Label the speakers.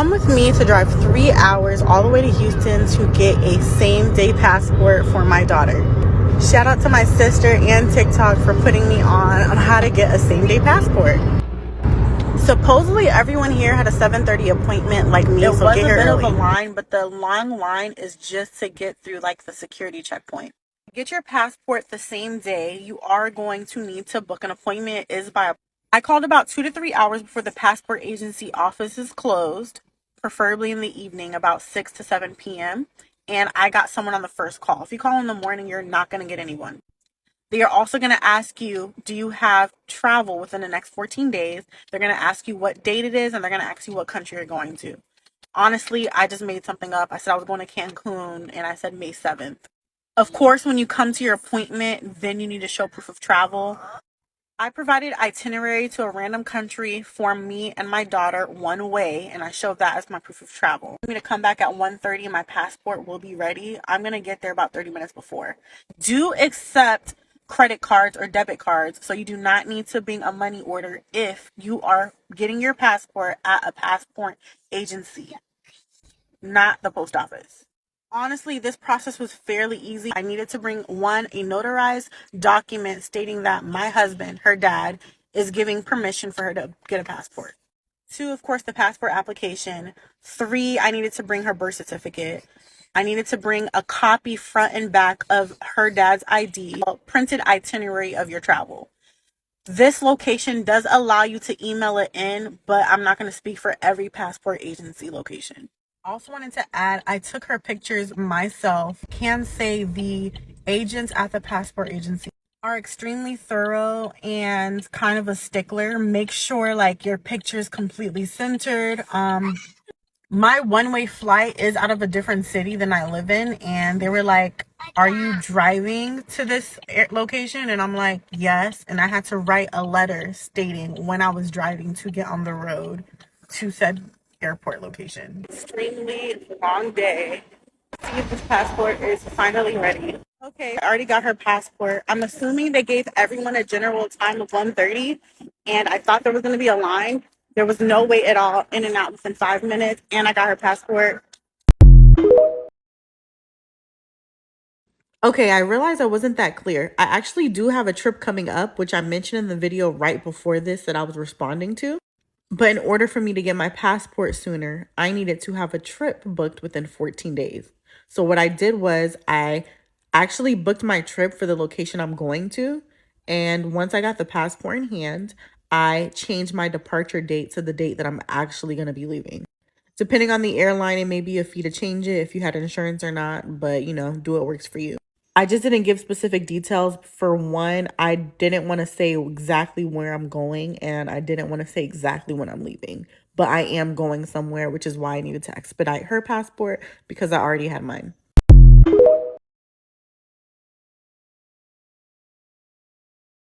Speaker 1: come with me to drive 3 hours all the way to Houston to get a same-day passport for my daughter. Shout out to my sister and TikTok for putting me on how to get a same-day passport. Supposedly everyone here had a 7:30 appointment like me, so get here early. It was a bit of a line, but the long line is just to get through like the security checkpoint. Get your passport the same day. You are going to need to book an appointment. I called about 2 to 3 hours before the passport agency office is closed, preferably in the evening, about 6 to 7 p.m. And I got someone on the first call. If you call in the morning, you're not going to get anyone. They are also going to ask you, do you have travel within the next 14 days? They're going to ask you what date it is, and they're going to ask you what country you're going to. Honestly, I just made something up. I said I was going to Cancun, and I said May 7th. Of course, when you come to your appointment, then you need to show proof of travel. I provided itinerary to a random country for me and my daughter one way, and I showed that as my proof of travel. I'm going to come back at 1:30 and my passport will be ready. I'm going to get there about 30 minutes before. Do accept credit cards or debit cards, so you do not need to bring a money order if you are getting your passport at a passport agency, not the post office. Honestly, this process was fairly easy. I needed to bring a notarized document stating that my husband, her dad, is giving permission for her to get a passport. 2, of course, the passport application. 3, I needed to bring her birth certificate. I needed to bring a copy front and back of her dad's ID, a printed itinerary of your travel. This location does allow you to email it in, but I'm not going to speak for every passport agency location. Also wanted to add, I took her pictures myself. Can say the agents at the passport agency are extremely thorough and kind of a stickler. Make sure like your picture is completely centered. My one-way flight is out of a different city than I live in, and they were like, are you driving to this location? And I'm like, yes. And I had to write a letter stating when I was driving to get on the road to said airport location. Extremely long day. See if this passport is finally ready. Okay, I already got her passport. I'm assuming they gave everyone a general time of 1:30, and I thought there was going to be a line. There was no wait at all, in and out within 5 minutes, and I got her passport. Okay, I realized I wasn't that clear. I actually do have a trip coming up, which I mentioned in the video right before this that I was responding to. But in order for me to get my passport sooner, I needed to have a trip booked within 14 days. So what I did was I actually booked my trip for the location I'm going to. And once I got the passport in hand, I changed my departure date to the date that I'm actually going to be leaving. Depending on the airline, it may be a fee to change it if you had insurance or not, but you know, do what works for you. I just didn't give specific details. For one, I didn't want to say exactly where I'm going, and I didn't want to say exactly when I'm leaving. But I am going somewhere, which is why I needed to expedite her passport because I already had mine.